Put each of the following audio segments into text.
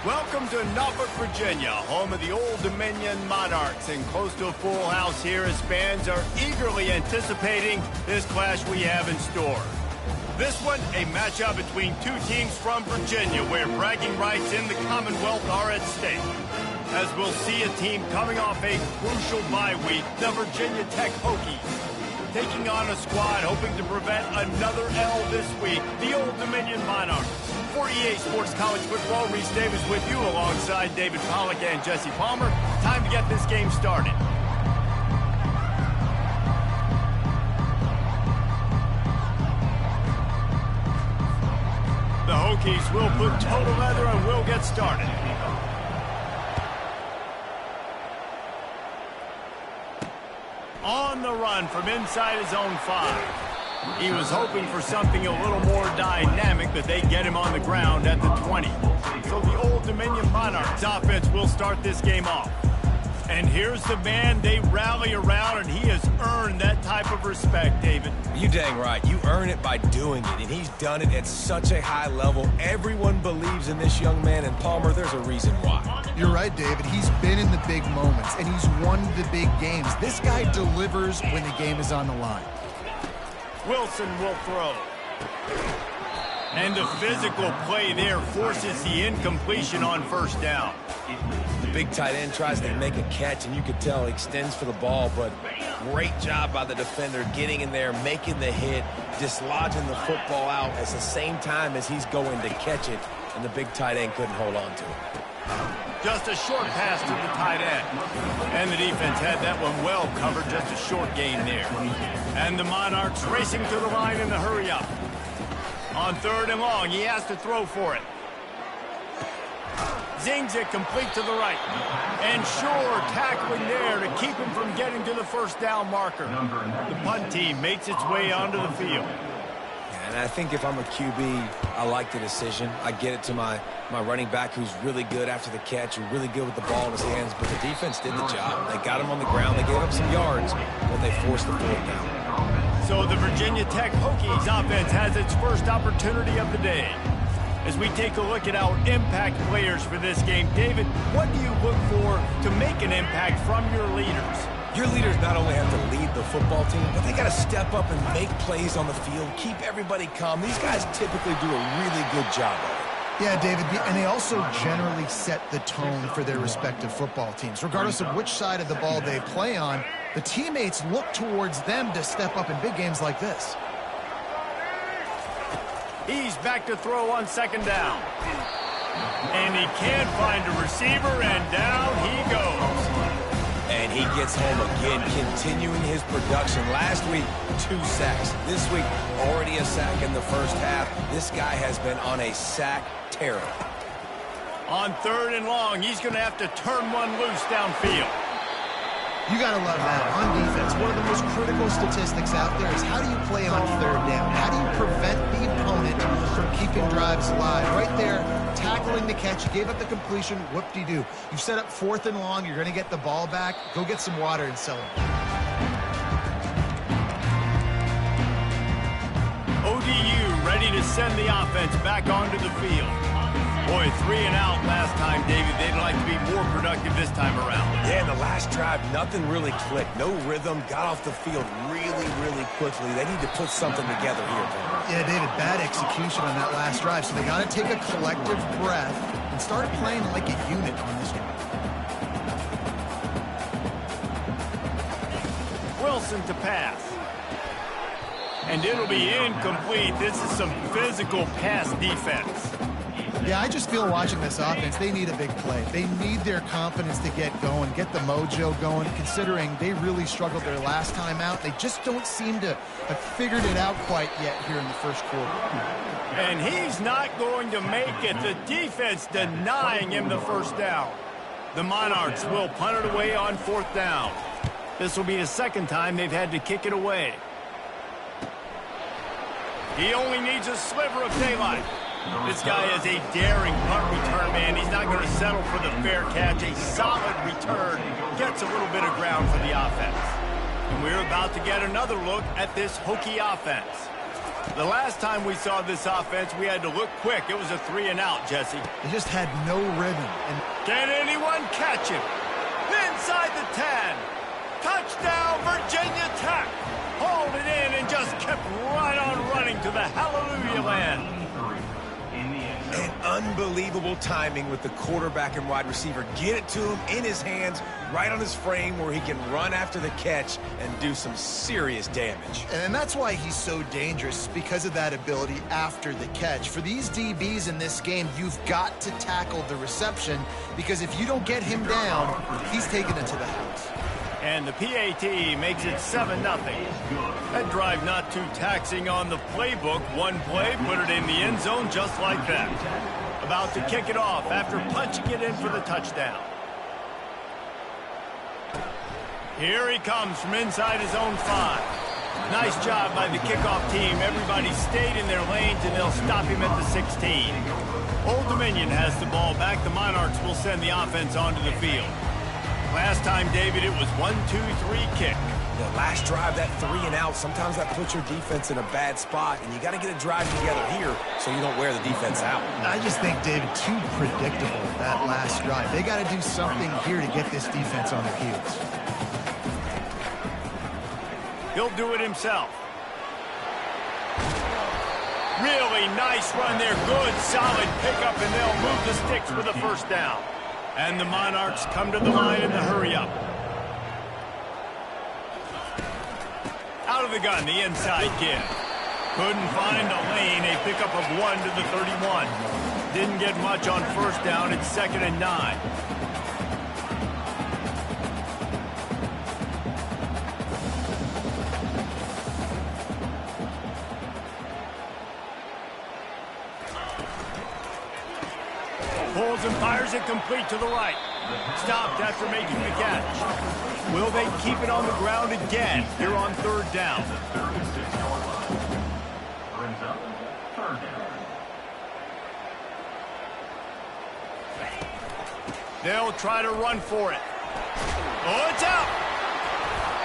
Welcome to Norfolk, Virginia, home of the Old Dominion Monarchs, and close to a full house here as fans are eagerly anticipating this clash we have in store. This one, a matchup between two teams from Virginia, where bragging rights in the Commonwealth are at stake. As we'll see a team coming off a crucial bye week, the Virginia Tech Hokies, taking on a squad hoping to prevent another L this week, the Old Dominion Monarchs. For EA Sports College Football, Reese Davis with you alongside David Pollack and Jesse Palmer. Time to get this game started. The Hokies will put total leather and will get started. On the run from inside his own 5. He was hoping for something a little more dynamic, but they get him on the ground at the 20. So the Old Dominion Monarchs offense will start this game off. And here's the man they rally around, and he has earned that type of respect, David. You dang right. You earn it by doing it, and he's done it at such a high level. Everyone believes in this young man, and Palmer, there's a reason why. You're right, David. He's been in the big moments, and he's won the big games. This guy delivers when the game is on the line. Wilson will throw. And the physical play there forces the incompletion on first down. The big tight end tries to make a catch, and you could tell he extends for the ball, but great job by the defender getting in there, making the hit, dislodging the football out at the same time as he's going to catch it, and the big tight end couldn't hold on to it. Just a short pass to the tight end. And the defense had that one well covered, just a short gain there. And the Monarchs racing to the line in the hurry up. On 3rd and long, he has to throw for it. Zings it complete to the right. And sure, tackling there to keep him from getting to the first down marker. The punt team makes its way onto the field. And I think if I'm a QB, I like the decision. I get it to my running back who's really good after the catch, who's really good with the ball in his hands, but the defense did the job. They got him on the ground. They gave up some yards, but they forced the 4th down. So the Virginia Tech Hokies offense has its first opportunity of the day. As we take a look at our impact players for this game, David, what do you look for to make an impact from your leaders? Your leaders not only have to lead the football team, but they got to step up and make plays on the field, keep everybody calm. These guys typically do a really good job of it. Yeah, David, and they also generally set the tone for their respective football teams. Regardless of which side of the ball they play on, the teammates look towards them to step up in big games like this. He's back to throw on 2nd down. And he can't find a receiver, and down he goes. And he gets home again, continuing his production. Last week, 2 sacks. This week, already a sack in the first half. This guy has been on a sack tear. On 3rd and long, he's going to have to turn one loose downfield. You got to love that. On defense, one of the most critical statistics out there is how do you play on 3rd down? How do you prevent the opponent from keeping drives alive? Right there, tackling the catch. You gave up the completion. Whoop-de-doo. You set up 4th and long. You're going to get the ball back. Go get some water and sell it. ODU ready to send the offense back onto the field. Boy, 3 and out last time, David. They'd like to be more productive this time around. Yeah, in the last drive, nothing really clicked. No rhythm. Got off the field really quickly. They need to put something together here, Palmer. Yeah, David, bad execution on that last drive. So they got to take a collective breath and start playing like a unit on this one. Wilson to pass. And it'll be incomplete. This is some physical pass defense. Yeah, I just feel watching this offense, they need a big play. They need their confidence to get going, get the mojo going, considering they really struggled their last time out. They just don't seem to have figured it out quite yet here in the first quarter. And he's not going to make it. The defense denying him the first down. The Monarchs will punt it away on 4th down. This will be the 2nd time they've had to kick it away. He only needs a sliver of daylight. This guy is a daring punt return man. He's not going to settle for the fair catch. A solid return gets a little bit of ground for the offense. And we're about to get another look at this Hokie offense. The last time we saw this offense, we had to look quick. It was a 3-and-out, Jesse. They just had no rhythm. And can anyone catch him? Inside the 10. Touchdown, Virginia Tech. Hauled it in and just kept right on running to the hallelujah land. And unbelievable timing with the quarterback and wide receiver. Get it to him in his hands, right on his frame where he can run after the catch and do some serious damage. And that's why he's so dangerous, because of that ability after the catch. For these DBs in this game, you've got to tackle the reception, because if you don't get him down, he's taking it to the house. And the PAT makes it 7-0. That drive not too taxing on the playbook. One play, put it in the end zone just like that. About to kick it off after punching it in for the touchdown. Here he comes from inside his own 5. Nice job by the kickoff team. Everybody stayed in their lanes, and they'll stop him at the 16. Old Dominion has the ball back. The Monarchs will send the offense onto the field. Last time, David, it was 1-2-3 kick. The last drive, that 3-and-out, sometimes that puts your defense in a bad spot, and you got to get a drive together here so you don't wear the defense out. I just think, David, too predictable, that last drive. They got to do something here to get this defense on their heels. He'll do it himself. Really nice run there. Good, solid pickup, and they'll move the sticks for the first down. And the Monarchs come to the line in the hurry-up. Out of the gun, the inside kid. Couldn't find a lane. A pickup of 1 to the 31. Didn't get much on first down. It's 2nd and 9. Pulls and fires it complete to the right. Stopped after making the catch. Will they keep it on the ground again here on 3rd down? They'll try to run for it. Oh, it's out.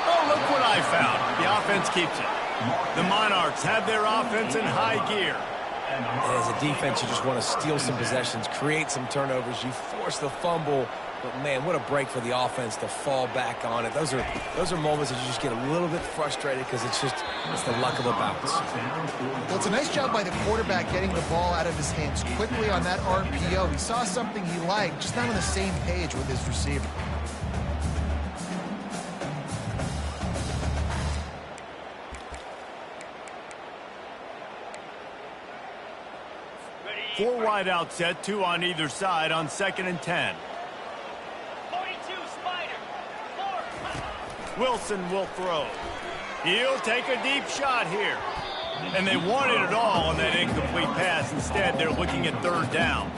Oh, look what I found. The offense keeps it. The Monarchs have their offense in high gear. And as a defense, you just want to steal some possessions, create some turnovers. You force the fumble, but man, what a break for the offense to fall back on it. Those are moments that you just get a little bit frustrated because it's the luck of the bounce. Well, it's a nice job by the quarterback getting the ball out of his hands quickly on that RPO. He saw something he liked, just not on the same page with his receiver. Four wide out set, 2 on either side on 2nd and 10. 42 Spider. 4. Wilson will throw. He'll take a deep shot here. And they wanted it all on that incomplete pass. Instead, they're looking at 3rd down.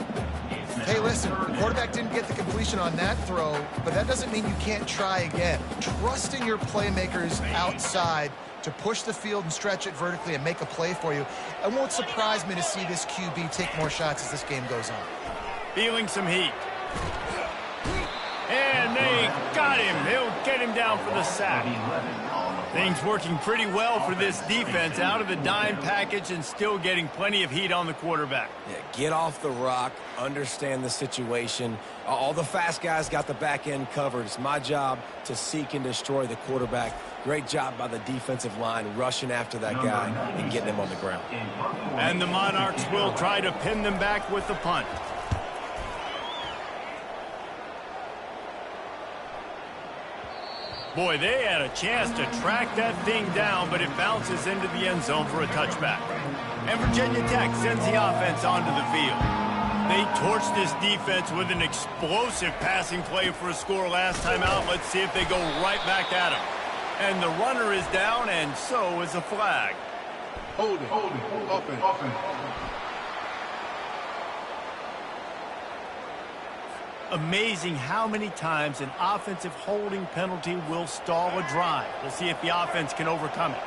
Hey, listen, the quarterback didn't get the completion on that throw, but that doesn't mean you can't try again. Trusting your playmakers outside to push the field and stretch it vertically and make a play for you. It won't surprise me to see this QB take more shots as this game goes on. Feeling some heat. And they got him. He'll get him down for the sack. Things working pretty well for this defense, out of the dime package and still getting plenty of heat on the quarterback. Yeah, get off the rock, understand the situation. All the fast guys got the back end covered. It's my job to seek and destroy the quarterback. Great job by the defensive line rushing after that guy and getting him on the ground. And the Monarchs will try to pin them back with the punt. Boy, they had a chance to track that thing down, but it bounces into the end zone for a touchback. And Virginia Tech sends the offense onto the field. They torched this defense with an explosive passing play for a score last time out. Let's see if they go right back at him. And the runner is down, and so is a flag. Hold it. Offense. Amazing how many times an offensive holding penalty will stall a drive. We'll see if the offense can overcome it.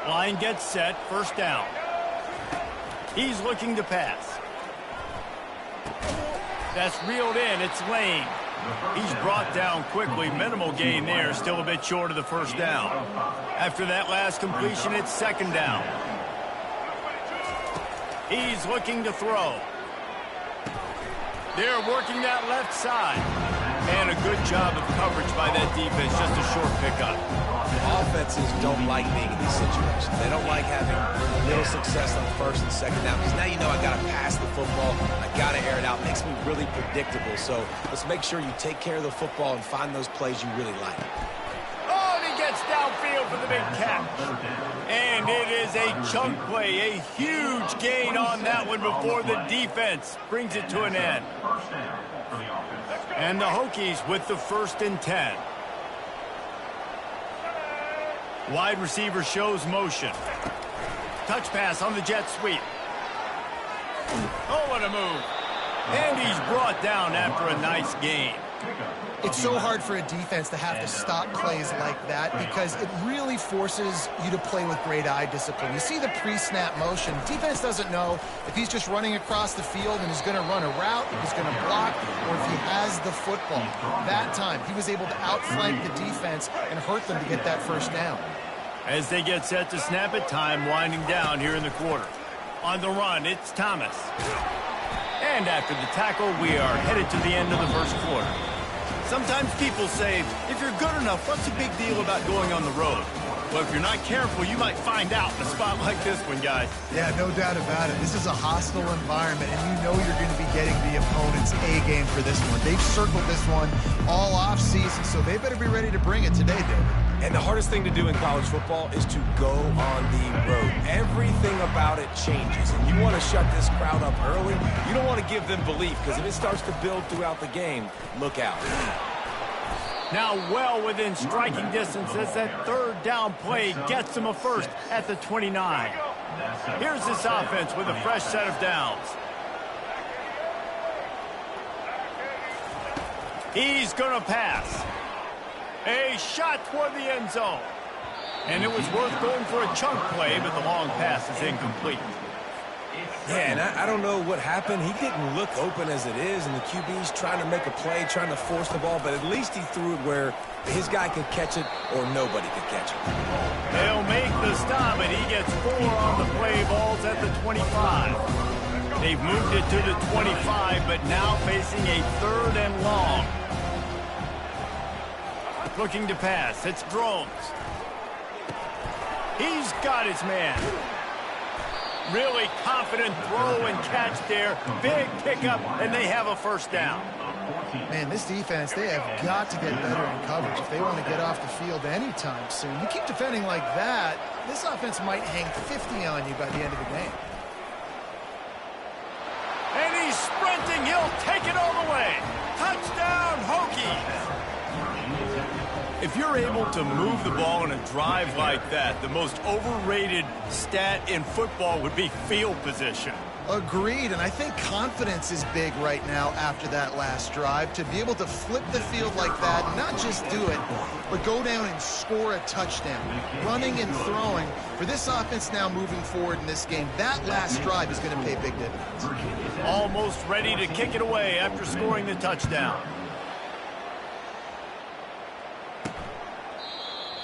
Line gets set, 1st down. He's looking to pass. That's reeled in, it's Lane. He's brought down quickly, minimal gain there, still a bit short of the 1st down. After that last completion, it's 2nd down. He's looking to throw. They're working that left side. And a good job of coverage by that defense, just a short pickup. Offenses don't like being in these situations. They don't like having little success on first and second down, because now you know I got to pass the football, I got to air it out. It makes me really predictable. So let's make sure you take care of the football and find those plays you really like. Oh, and he gets downfield for the big catch. And it is a chunk play, a huge gain on that one before the defense brings it to an end. And the Hokies with the 1st and 10. Wide receiver shows motion. Touch pass on the jet sweep. Oh, what a move. And he's brought down after a nice gain. It's so hard for a defense to have to stop plays like that because it really forces you to play with great eye discipline. You see the pre-snap motion. Defense doesn't know if he's just running across the field and he's going to run a route, if he's going to block, or if he has the football. That time, he was able to outflank the defense and hurt them to get that 1st down. As they get set to snap it, time winding down here in the quarter. On the run, it's Thomas. And after the tackle, we are headed to the end of the 1st quarter. Sometimes people say, if you're good enough, what's the big deal about going on the road? Well, if you're not careful, you might find out in a spot like this one, guys. Yeah, no doubt about it. This is a hostile environment, and you know you're going to be getting the opponent's A-game for this one. They've circled this one all off-season, so they better be ready to bring it today, David. And the hardest thing to do in college football is to go on the road. Everything about it changes, and you want to shut this crowd up early. You don't want to give them belief, because if it starts to build throughout the game, look out. Now well within striking distance as that 3rd down play gets them a 1st at the 29. Here's this offense with a fresh set of downs. He's going to pass. A shot toward the end zone. And it was worth going for a chunk play, but the long pass is incomplete. Yeah, and I don't know what happened. He didn't look open as it is, and the QB's trying to make a play, trying to force the ball, but at least he threw it where his guy could catch it or nobody could catch it. They'll make the stop, and he gets 4 on the play. Balls at the 25. They've moved it to the 25, but now facing a 3rd and long. Looking to pass. It's Drones. He's got his man. Really confident throw and catch there. Big pickup, and they have a 1st down. Man, this defense, they have got to get better in coverage if they want to get off the field anytime soon. You keep defending like that, this offense might hang 50 on you by the end of the game. And he's sprinting. He'll take it all the way. Touchdown, Hokies. If you're able to move the ball in a drive like that, the most overrated stat in football would be field position. Agreed, and I think confidence is big right now after that last drive. To be able to flip the field like that, not just do it, but go down and score a touchdown. Running and throwing. For this offense now moving forward in this game, that last drive is going to pay big dividends. Almost ready to kick it away after scoring the touchdown.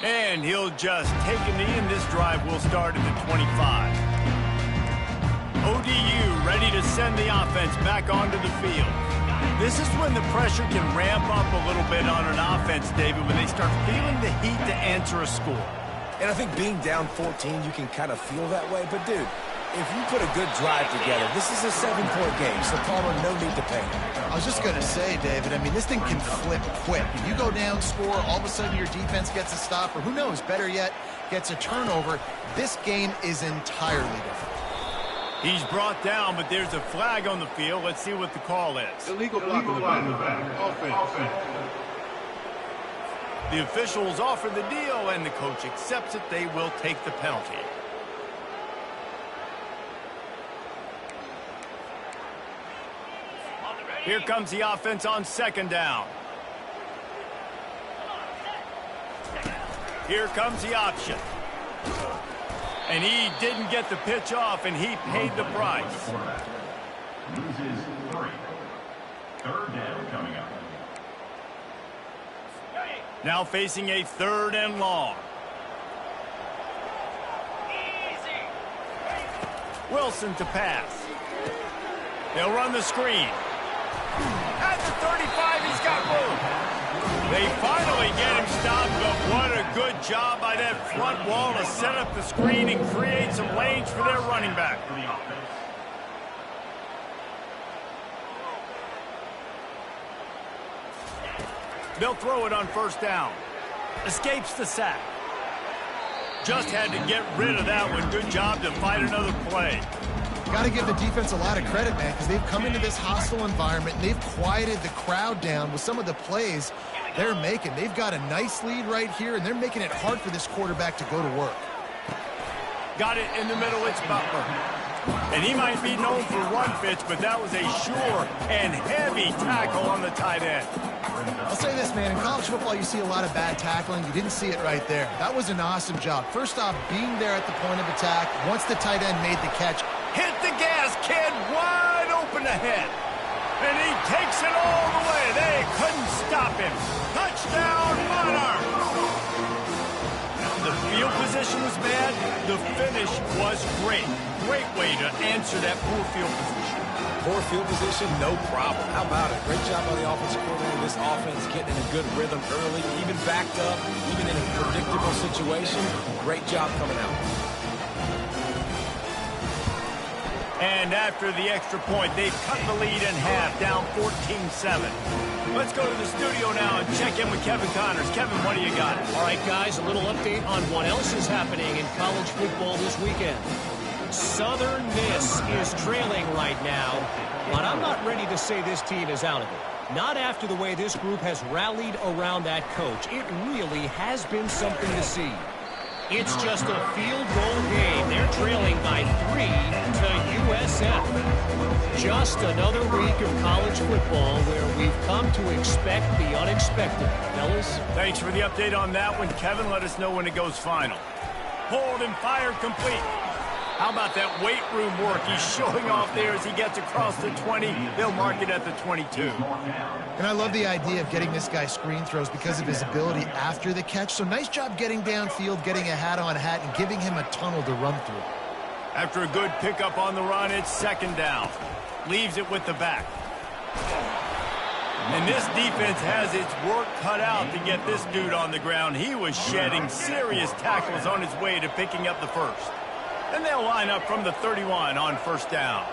And he'll just take a knee, and this drive will start at the 25. ODU ready to send the offense back onto the field. This is when the pressure can ramp up a little bit on an offense, David, when they start feeling the heat to answer a score. And I think being down 14, you can kind of feel that way. But, dude, if you put a good drive together, this is a 7-point game, so Palmer, no need to panic. I was just going to say, David, I mean, this thing can flip quick. You go down, score, all of a sudden your defense gets a stop, or who knows, better yet, gets a turnover. This game is entirely different. He's brought down, but there's a flag on the field. Let's see what the call is. Illegal block in the back. Offense. The officials offer the deal, and the coach accepts it. They will take the penalty. Here comes the offense on 2nd down. Here comes the option. And he didn't get the pitch off, and he paid the price. Loses 3. 3rd down coming up. Now facing a 3rd and long. Wilson to pass. They'll run the screen. At the 35, he's got room. They finally get him stopped, but what a good job by that front wall to set up the screen and create some lanes for their running back. They'll throw it on first down. Escapes the sack. Just had to get rid of that one. Good job to fight another play. Got to give the defense a lot of credit, man, because they've come into this hostile environment and they've quieted the crowd down with some of the plays they're making. They've got a nice lead right here, and they're making it hard for this quarterback to go to work. Got it in the middle. It's Butler. And he might be known for run fits, but that was a sure and heavy tackle on the tight end. I'll say this, man. In college football, you see a lot of bad tackling. You didn't see it right there. That was an awesome job. First off, being there at the point of attack. Once the tight end made the catch, hit the gas, kid, wide open ahead. And he takes it all the way. They couldn't stop him. Touchdown, Monarchs. The field position was bad. The finish was great. Great way to answer that poor field position. Poor field position, no problem. How about it? Great job by the offensive coordinator. This offense getting in a good rhythm early, even backed up, even in a predictable situation. Great job coming out. And after the extra point, they've cut the lead in half, down 14-7. Let's go to the studio now and check in with Kevin Connors. Kevin, what do you got? All right, guys, a little update on what else is happening in college football this weekend. Southern Miss is trailing right now, but I'm not ready to say this team is out of it. Not after the way this group has rallied around that coach. It really has been something to see. It's just a field goal game. They're trailing by 3 to USF. Just another week of college football where we've come to expect the unexpected. Fellas? Thanks for the update on that one. Kevin, let us know when it goes final. Hold and fire complete. How about that weight room work he's showing off there as he gets across the 20? They'll mark it at the 22. And I love the idea of getting this guy screen throws because of his ability after the catch. So nice job getting downfield, getting a hat-on-hat, and giving him a tunnel to run through. After a good pickup on the run, it's second down. Leaves it with the back. And this defense has its work cut out to get this dude on the ground. He was shedding serious tackles on his way to picking up the first. And they'll line up from the 31 on first down.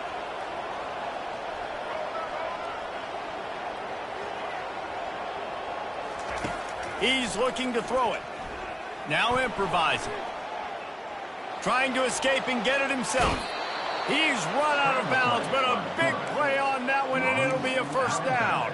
He's looking to throw it. Now improvising. Trying to escape and get it himself. He's run out of bounds, but a big play on that one, and it'll be a first down.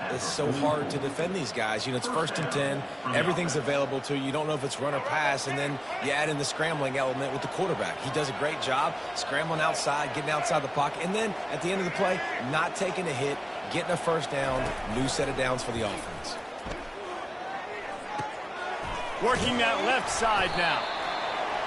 It's so hard to defend these guys. You know, it's 1st and 10. Everything's available to you. You don't know if it's run or pass, and then you add in the scrambling element with the quarterback. He does a great job scrambling outside, getting outside the pocket, and then at the end of the play, not taking a hit, getting a first down, new set of downs for the offense. Working that left side now.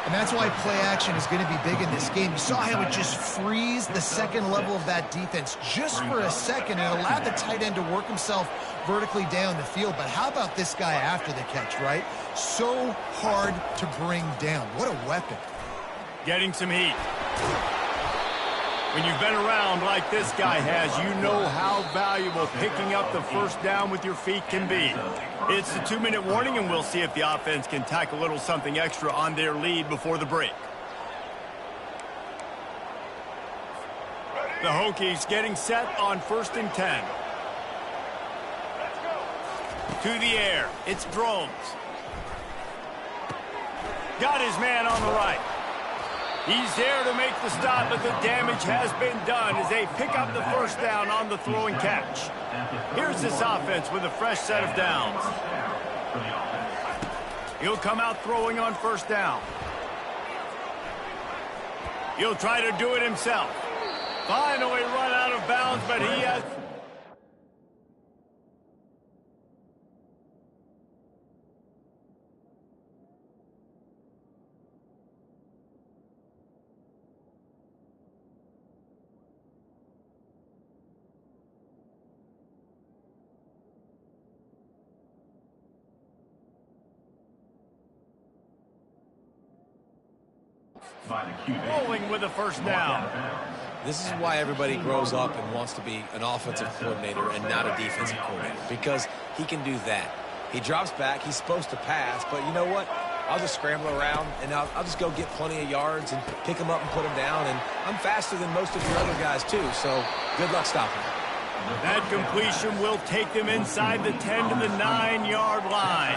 And that's why play action is going to be big in this game. You saw how it just frees the second level of that defense just for a second and allowed the tight end to work himself vertically down the field. But how about this guy after the catch, right? So hard to bring down. What a weapon. Getting some heat. When you've been around like this guy has, you know how valuable picking up the first down with your feet can be. It's the 2-minute warning, and we'll see if the offense can tack a little something extra on their lead before the break. The Hokies getting set on 1st and 10. To the air. It's Drones. Got his man on the right. He's there to make the stop, but the damage has been done as they pick up the first down on the throw and catch. Here's this offense with a fresh set of downs. He'll come out throwing on first down. He'll try to do it himself. Finally run out of bounds, but he has... By the QB. rolling with a first down. This is why everybody grows up and wants to be an offensive coordinator and not a defensive coordinator, because he can do that. He drops back. He's supposed to pass, but you know what? I'll just scramble around, and I'll just go get plenty of yards and pick them up and put them down, and I'm faster than most of your other guys, too, so good luck stopping him. That completion will take them inside the 10 to the 9-yard line.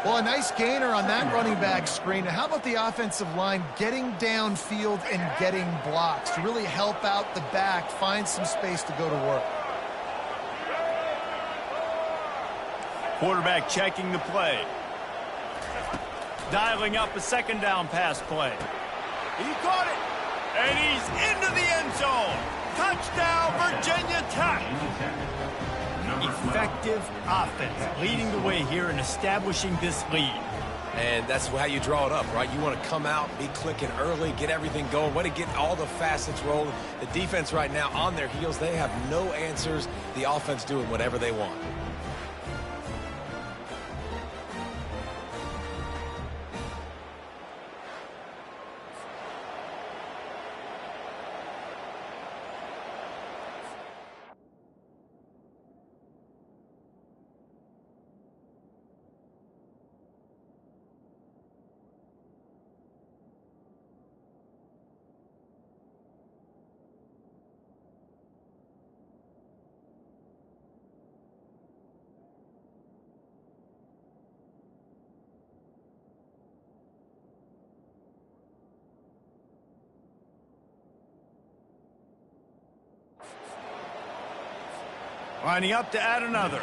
Well, a nice gainer on that running back screen. Now, how about the offensive line getting downfield and getting blocks to really help out the back, find some space to go to work? Quarterback checking the play. Dialing up a second down pass play. He caught it, and he's into the end zone. Touchdown, Virginia Tech. Effective offense leading the way here and establishing this lead. And that's how you draw it up, right? You want to come out, be clicking early, get everything going, want to get all the facets rolling. The defense right now on their heels, they have no answers. The offense doing whatever they want. Lining up to add another.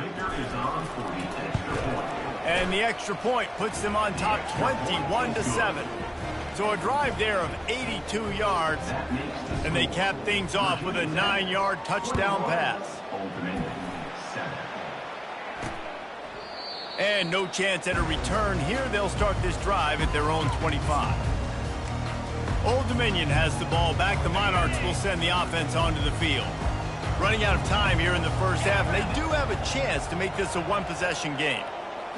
And the extra point puts them on top 21-7. So a drive there of 82 yards. And they cap things off with a 9-yard touchdown pass. And no chance at a return here. They'll start this drive at their own 25. Old Dominion has the ball back. The Monarchs will send the offense onto the field. Running out of time here in the first half, and they do have a chance to make this a one-possession game.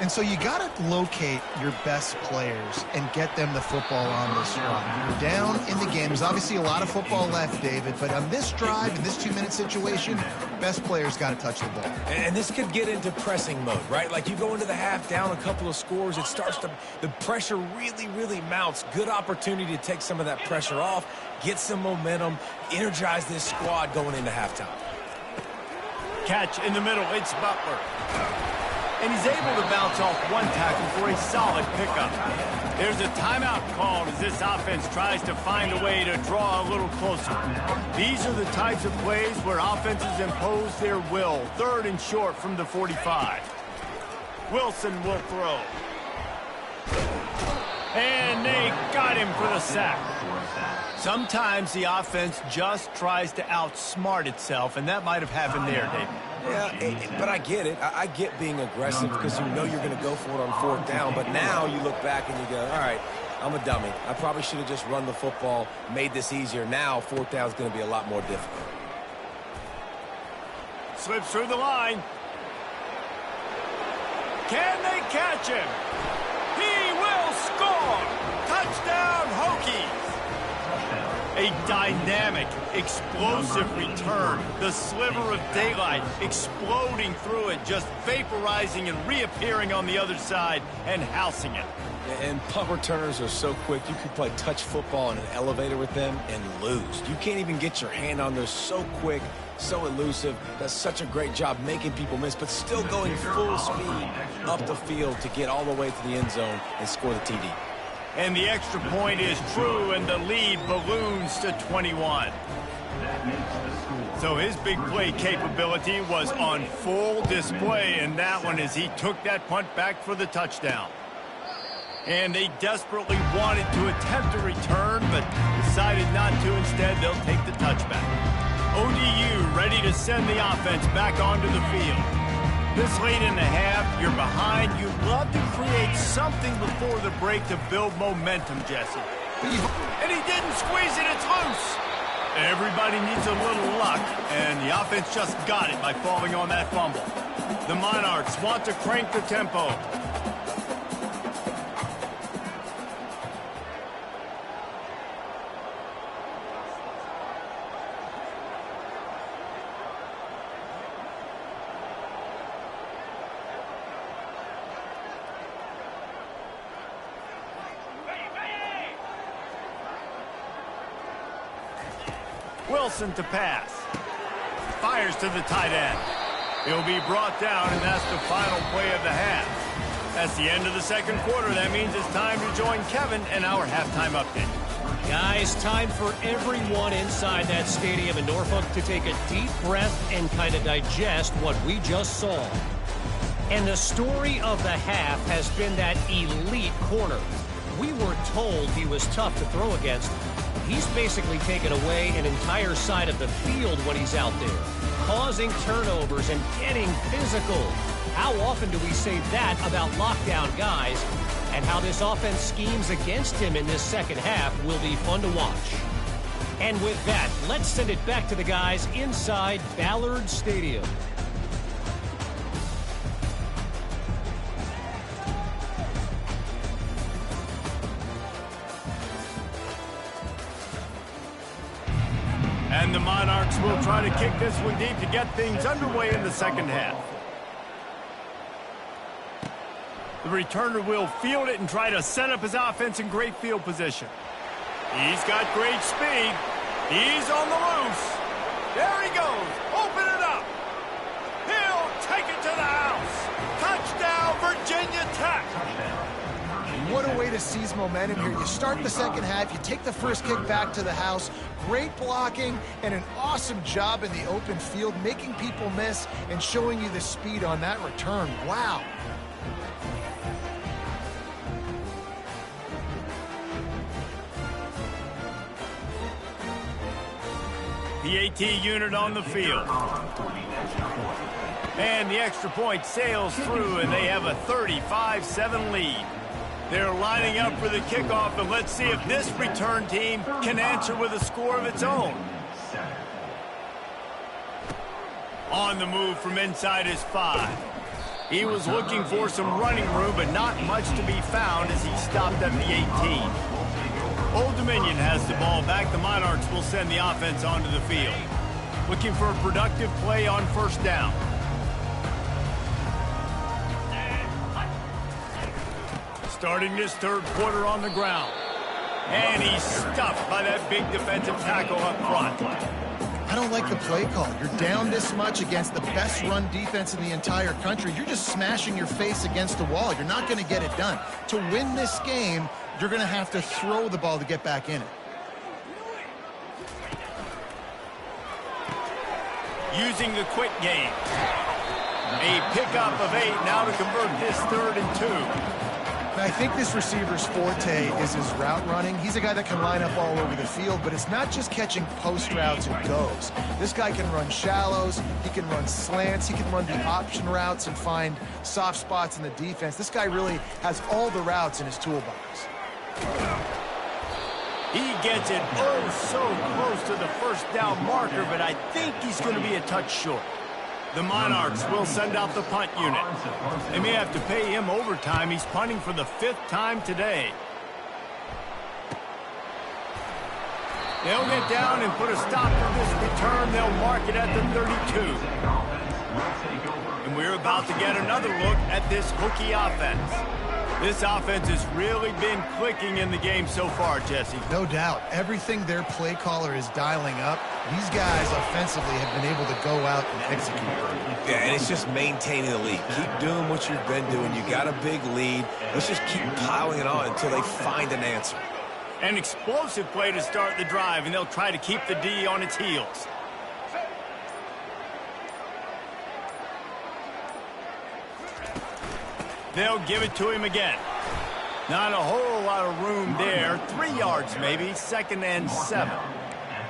And so you got to locate your best players and get them the football on this drive. You're down in the game. There's obviously a lot of football left, David, but on this drive, in this 2-minute situation, best players got to touch the ball. And this could get into pressing mode, right? Like you go into the half down a couple of scores, it starts to, the pressure really, really mounts. Good opportunity to take some of that pressure off, get some momentum, energize this squad going into halftime. Catch in the middle, it's Butler. And he's able to bounce off one tackle for a solid pickup. There's a timeout called as this offense tries to find a way to draw a little closer. These are the types of plays where offenses impose their will. 3rd and short from the 45. Wilson will throw. And they got him for the sack. Sometimes the offense just tries to outsmart itself, and that might have happened there, David. Yeah, but I get it. I get being aggressive because you know you're going to go for it on 4th down. But now you look back and you go, all right, I'm a dummy. I probably should have just run the football, made this easier. Now 4th down is going to be a lot more difficult. Slips through the line. Can they catch him? He will score! Touchdown, Hokies! A dynamic, explosive return. The sliver of daylight exploding through it, just vaporizing and reappearing on the other side and housing it. And punt returners are so quick. You can play touch football in an elevator with them and lose. You can't even get your hand on those. So quick, so elusive. Does such a great job making people miss, but still going full speed up the field to get all the way to the end zone and score the TD. And the extra point is true, and the lead balloons to 21. So his big play capability was on full display in that one as he took that punt back for the touchdown. And they desperately wanted to attempt a return, but decided not to. Instead, they'll take the touchback. ODU ready to send the offense back onto the field. This late in the half, you're behind. You'd love to create something before the break to build momentum, Jesse. And he didn't squeeze it. It's loose. Everybody needs a little luck, and the offense just got it by falling on that fumble. The Monarchs want to crank the tempo. Wilson to pass. Fires to the tight end. He'll be brought down, and that's the final play of the half. That's the end of the second quarter. That means it's time to join Kevin and our halftime update. Guys, time for everyone inside that stadium in Norfolk to take a deep breath and kind of digest what we just saw. And the story of the half has been that elite corner. We were told he was tough to throw against. He's basically taken away an entire side of the field when he's out there, causing turnovers and getting physical. How often do we say that about lockdown guys? And how this offense schemes against him in this second half will be fun to watch. And with that, let's send it back to the guys inside Ballard Stadium. And the Monarchs will try to kick this one deep to get things underway in the second half. The returner will field it and try to set up his offense in great field position. He's got great speed. He's on the loose. There he goes. Open it up. He'll take it to the house. Touchdown, Virginia Tech. What a way to seize momentum here. You start the second half, you take the first kick back to the house. Great blocking and an awesome job in the open field, making people miss and showing you the speed on that return. Wow. The AT unit on the field. And the extra point sails through, and they have a 35-7 lead. They're lining up for the kickoff, and let's see if this return team can answer with a score of its own. On the move from inside his 5. He was looking for some running room, but not much to be found as he stopped at the 18. Old Dominion has the ball back. The Monarchs will send the offense onto the field. Looking for a productive play on first down. Starting this third quarter on the ground. And he's stuffed by that big defensive tackle up front. I don't like the play call. You're down this much against the best run defense in the entire country. You're just smashing your face against the wall. You're not going to get it done. To win this game, you're going to have to throw the ball to get back in it. Using the quick game. A pickup of 8 now to convert this 3rd and 2. I think this receiver's forte is his route running. He's a guy that can line up all over the field, but it's not just catching post routes and goes. This guy can run shallows, he can run slants, he can run the option routes and find soft spots in the defense. This guy really has all the routes in his toolbox. He gets it oh so close to the first down marker, but I think he's going to be a touch short. The Monarchs will send out the punt unit. They may have to pay him overtime. He's punting for the 5th time today. They'll get down and put a stop to this return. They'll mark it at the 32. And we're about to get another look at this hooky offense. This offense has really been clicking in the game so far, Jesse. No doubt. Everything their play caller is dialing up, these guys offensively have been able to go out and execute. Yeah, and it's just maintaining the lead. Keep doing what you've been doing. You got a big lead. Let's just keep piling it on until they find an answer. An explosive play to start the drive, and they'll try to keep the D on its heels. They'll give it to him again. Not a whole lot of room there. 3 yards maybe, 2nd and 7.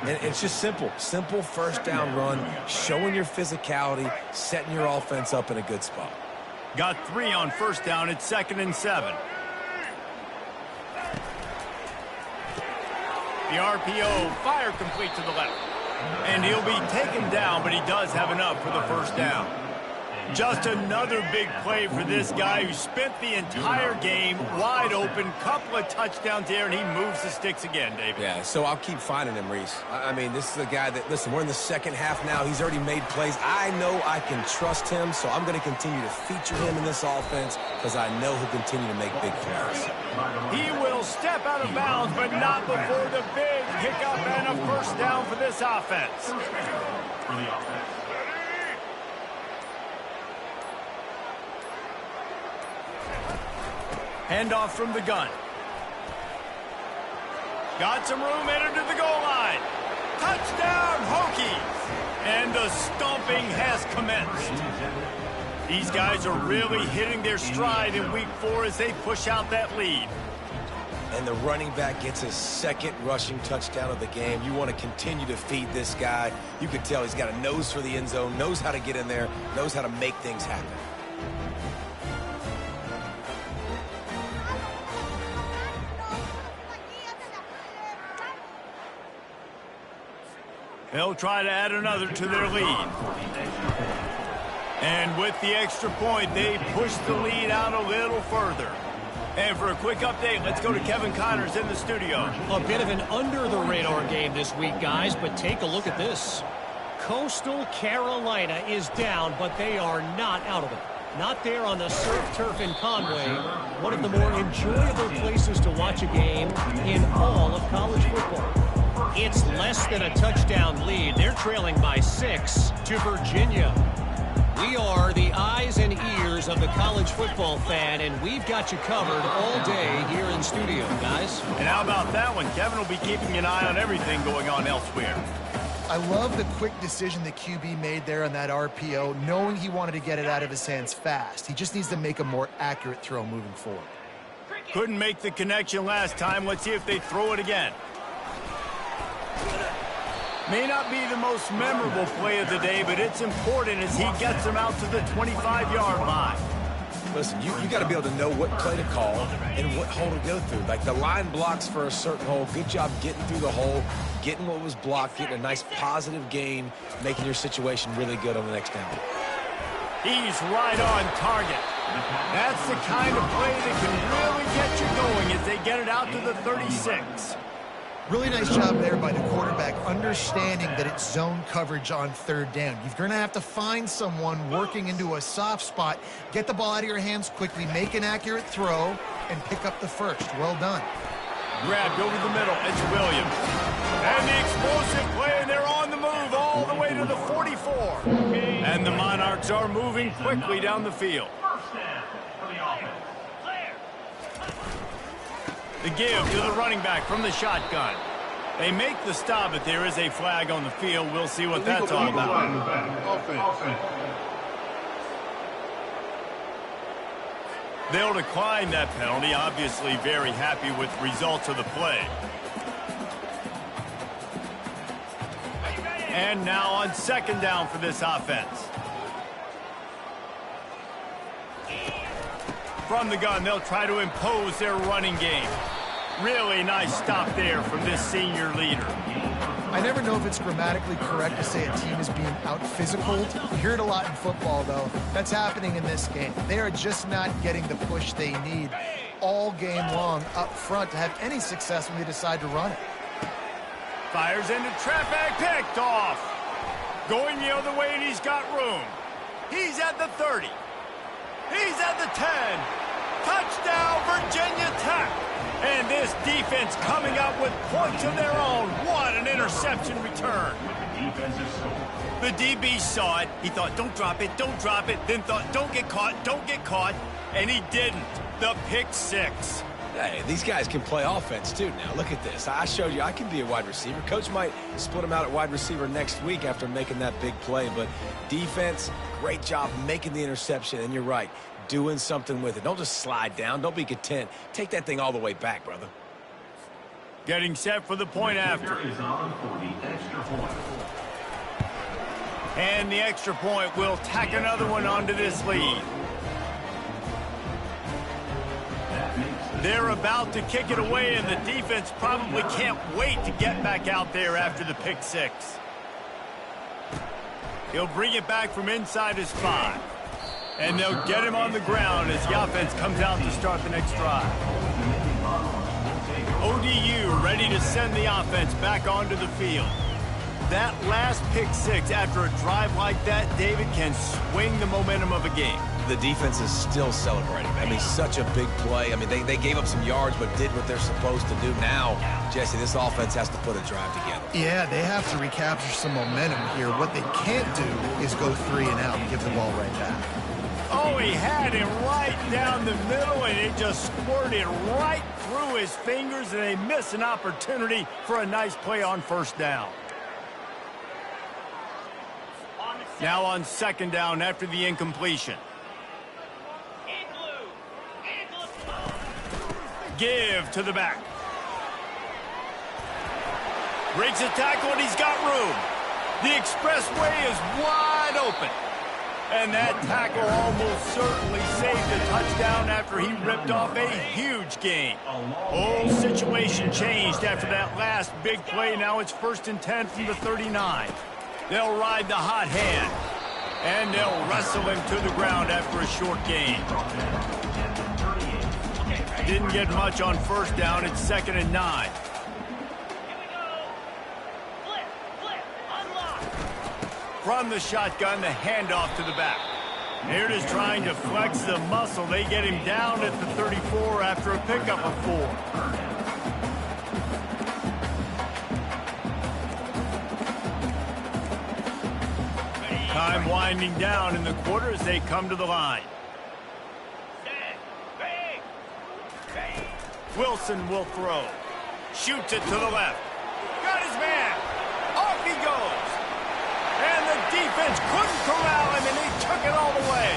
And it's just simple. Simple first down run, showing your physicality, setting your offense up in a good spot. Got 3 on first down. It's 2nd and 7. The RPO, fire complete to the left. And he'll be taken down, but he does have enough for the first down. Just another big play for this guy who spent the entire game wide open. Couple of touchdowns there, and he moves the sticks again, David. Yeah, so I'll keep finding him, Reese. I mean, this is a guy that, listen, we're in the second half now. He's already made plays. I know I can trust him, so I'm going to continue to feature him in this offense because I know he'll continue to make big plays. He will step out of bounds, but not before the big pickup and a first down for this offense. For the offense. Handoff from the gun. Got some room, headed to the goal line. Touchdown, Hokies! And the stomping has commenced. These guys are really hitting their stride in week 4 as they push out that lead. And the running back gets his second rushing touchdown of the game. You want to continue to feed this guy. You can tell he's got a nose for the end zone, knows how to get in there, knows how to make things happen. They'll try to add another to their lead. And with the extra point, they push the lead out a little further. And for a quick update, let's go to Kevin Connors in the studio. A bit of an under-the-radar game this week, guys, but take a look at this. Coastal Carolina is down, but they are not out of it. Not there on the surf turf in Conway, one of the more enjoyable places to watch a game in all of college football. It's less than a touchdown lead. They're trailing by 6 to Virginia. We are the eyes and ears of the college football fan, and we've got you covered all day here in studio, guys. And how about that one? Kevin will be keeping an eye on everything going on elsewhere. I love the quick decision the QB made there on that RPO, knowing he wanted to get it out of his hands fast. He just needs to make a more accurate throw moving forward. Couldn't make the connection last time. Let's see if they throw it again. May not be the most memorable play of the day, but it's important as he gets them out to the 25-yard line. Listen, you got to be able to know what play to call and what hole to go through. Like the line blocks for a certain hole. Good job getting through the hole, getting what was blocked, getting a nice positive gain, making your situation really good on the next down. He's right on target. That's the kind of play that can really get you going as they get it out to the 36. Really nice job there by the quarterback, understanding that it's zone coverage on third down. You're going to have to find someone working into a soft spot, get the ball out of your hands quickly, make an accurate throw, and pick up the first. Well done. Grabbed over the middle. It's Williams. And the explosive play, and they're on the move all the way to the 44. And the Monarchs are moving quickly down the field. First down for the offense. The give to the running back from the shotgun. They make the stop, but there is a flag on the field. We'll see what that's all about. Offense. They'll decline that penalty, obviously very happy with the results of the play. And now on second down for this offense. From the gun, they'll try to impose their running game. Really nice stop there from this senior leader. I never know if it's grammatically correct to say a team is being out-physicaled. You hear it a lot in football, though. That's happening in this game. They are just not getting the push they need all game long up front to have any success when they decide to run it. Fires into traffic, picked off. Going the other way, and he's got room. He's at the 30. He's at the 10. Touchdown, Virginia Tech. And this defense coming up with points of their own. What an interception return. The DB saw it. He thought, don't drop it, don't drop it. Then thought, don't get caught. And he didn't. The pick six. Hey, these guys can play offense, too, now. Look at this. I showed you I can be a wide receiver. Coach might split him out at wide receiver next week after making that big play. But defense, great job making the interception. And you're right, doing something with it. Don't just slide down. Don't be content. Take that thing all the way back, brother. Getting set for the point after. Is on for the extra point. And the extra point will tack another one onto this lead. They're about to kick it away, and the defense probably can't wait to get back out there after the pick six. He'll bring it back from inside his 5. And they'll get him on the ground as the offense comes out to start the next drive. ODU ready to send the offense back onto the field. That last pick six after a drive like that, David, can swing the momentum of a game. The defense is still celebrating. I mean, such a big play. I mean, they gave up some yards but did what they're supposed to do. Now, Jesse, this offense has to put a drive together. Yeah, they have to recapture some momentum here. What they can't do is go 3 and out and give the ball right back. Oh, he had him right down the middle, and it just squirted right through his fingers, and they miss an opportunity for a nice play on first down. Now on second down after the incompletion. Give to the back. Breaks a tackle, and he's got room. The expressway is wide open. And that tackle almost certainly saved a touchdown after he ripped off a huge gain. Whole situation changed after that last big play. Now it's 1st and 10 from the 39. They'll ride the hot hand. And they'll wrestle him to the ground after a short gain. Didn't get much on first down. It's 2nd and 9. From the shotgun, the handoff to the back. Here it is trying to flex the muscle. They get him down at the 34 after a pickup of 4. Time winding down in the quarter as they come to the line. Wilson will throw. Shoots it to the left. Got his man. Off he goes. And the defense couldn't corral him, and he took it all the way.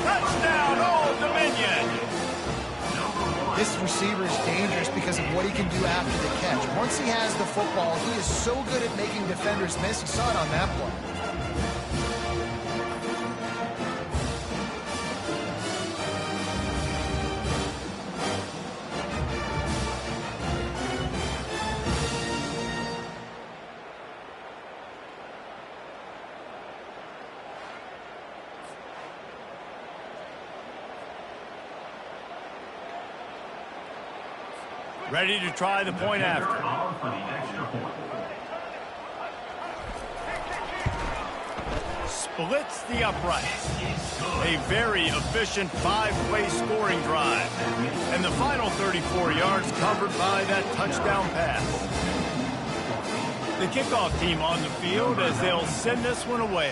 Touchdown, Old Dominion. This receiver is dangerous because of what he can do after the catch. Once he has the football, he is so good at making defenders miss. You saw it on that play. Ready to try the point after. Splits the uprights. A very efficient 5-play scoring drive. And the final 34 yards covered by that touchdown pass. The kickoff team on the field as they'll send this one away.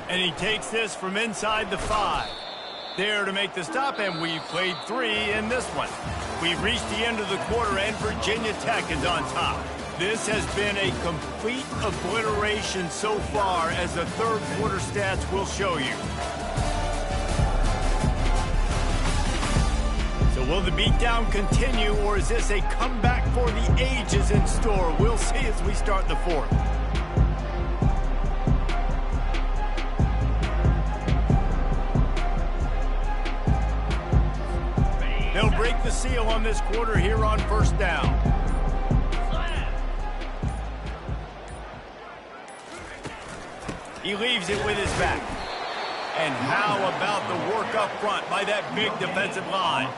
And he takes this from inside the 5. There to make the stop, and we've played 3 in this one. We've reached the end of the quarter, and Virginia Tech is on top. This has been a complete obliteration so far, as the third quarter stats will show you. So will the beatdown continue, or is this a comeback for the ages in store? We'll see as we start the fourth. They'll break the seal on this quarter here on first down. He leaves it with his back. And how about the work up front by that big defensive line?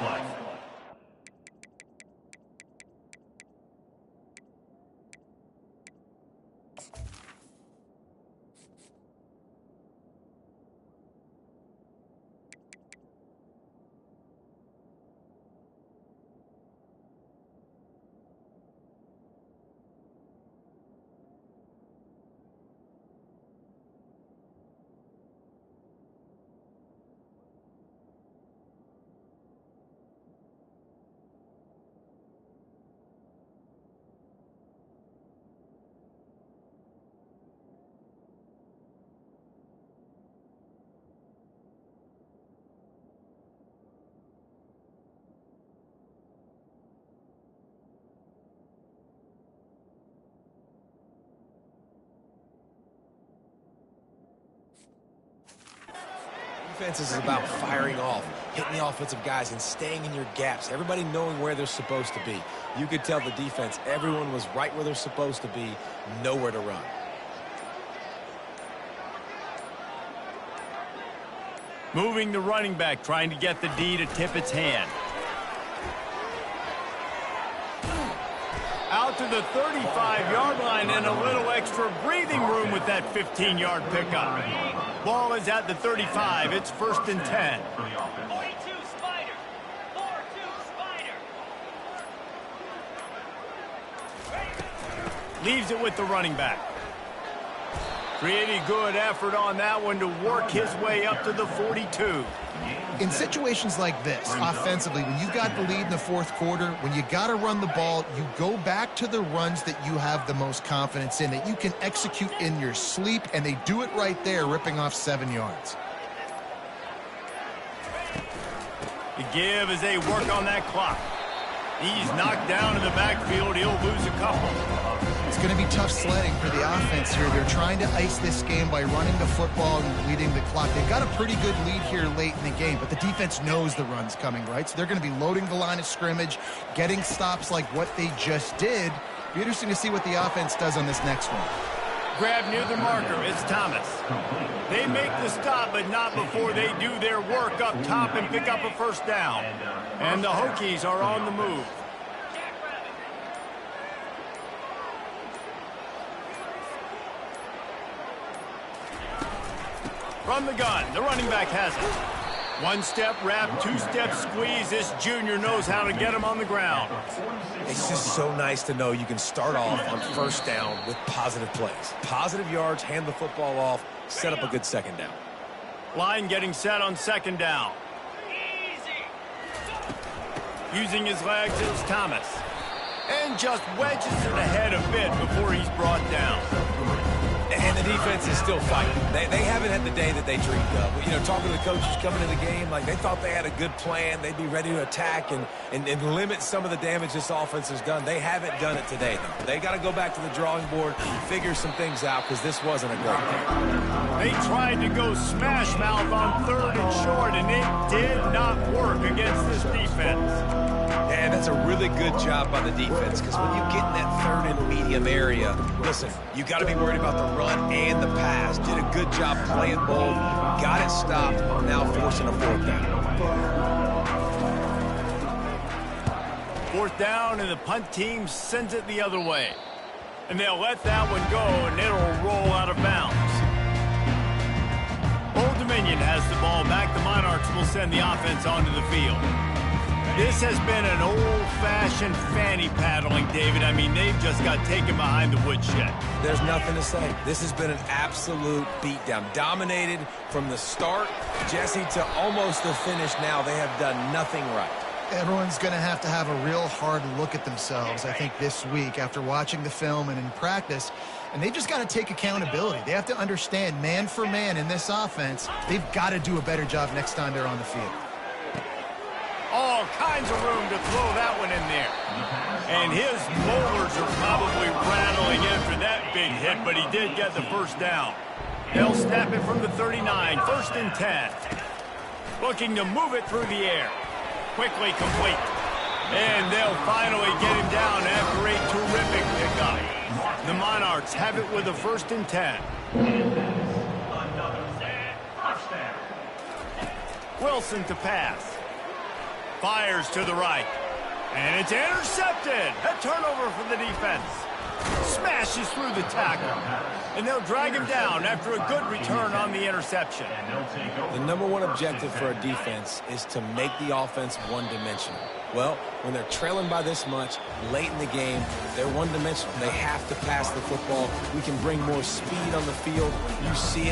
Defense is about firing off, hitting the offensive guys, and staying in your gaps. Everybody knowing where they're supposed to be. You could tell the defense, everyone was right where they're supposed to be, nowhere to run. Moving the running back, trying to get the D to tip its hand. Out to the 35-yard line and a little extra breathing room with that 15-yard pickup. Ball is at the 35. It's 1st and 10. 42 Spider. 4-2 Spider. Leaves it with the running back. Pretty good effort on that one to work his way up to the 42. In situations like this, offensively, when you got the lead in the fourth quarter, when you got to run the ball, you go back to the runs that you have the most confidence in, that you can execute in your sleep, and they do it right there, ripping off 7 yards. The give as they work on that clock. He's knocked down in the backfield. He'll lose a couple. It's going to be tough sledding for the offense here. They're trying to ice this game by running the football and leading the clock. They've got a pretty good lead here late in the game, but the defense knows the run's coming, right? So they're going to be loading the line of scrimmage, getting stops like what they just did. Be interesting to see what the offense does on this next one. Grab near the marker. It's Thomas. They make the stop, but not before they do their work up top and pick up a first down. And the Hokies are on the move. From the gun, the running back has it. One step wrap, two-step squeeze. This junior knows how to get him on the ground. It's just so nice to know you can start off on first down with positive plays. Positive yards, hand the football off, set up a good second down. Line getting set on second down. Using his legs, it's Thomas. And just wedges it ahead a bit before he's brought down. And the defense is still fighting. They haven't had the day that they dreamed of. You know, talking to the coaches coming into the game, like they thought they had a good plan. They'd be ready to attack and limit some of the damage this offense has done. They haven't done it today, though. They got to go back to the drawing board and figure some things out because this wasn't a great game. They tried to go smash mouth on 3rd and short, and it did not work against this defense. And that's a really good job by the defense because when you get in that 3rd and medium area, listen, you got to be worried about the run and the pass. Did a good job playing both. Got it stopped. Now forcing a 4th down. 4th down, and the punt team sends it the other way. And they'll let that one go, and it'll roll out of bounds. Old Dominion has the ball back. The Monarchs will send the offense onto the field. This has been an old-fashioned fanny paddling, David. I mean, they've just got taken behind the woodshed. There's nothing to say. This has been an absolute beatdown. Dominated from the start, Jesse, to almost the finish now. They have done nothing right. Everyone's going to have a real hard look at themselves, I think, this week after watching the film and in practice. And they've just got to take accountability. They have to understand, man for man in this offense, they've got to do a better job next time they're on the field. All kinds of room to throw that one in there. And his molars are probably rattling after that big hit, but he did get the first down. They'll snap it from the 39, 1st and 10. Looking to move it through the air. Quickly complete. And they'll finally get him down after a terrific pickup. The Monarchs have it with a 1st and 10. Wilson to pass. Fires to the right. And it's intercepted. A turnover for the defense. Smashes through the tackle. And they'll drag him down after a good return on the interception. The #1 objective for a defense is to make the offense one-dimensional. Well, when they're trailing by this much, late in the game, they're one-dimensional. They have to pass the football. We can bring more speed on the field. You see it.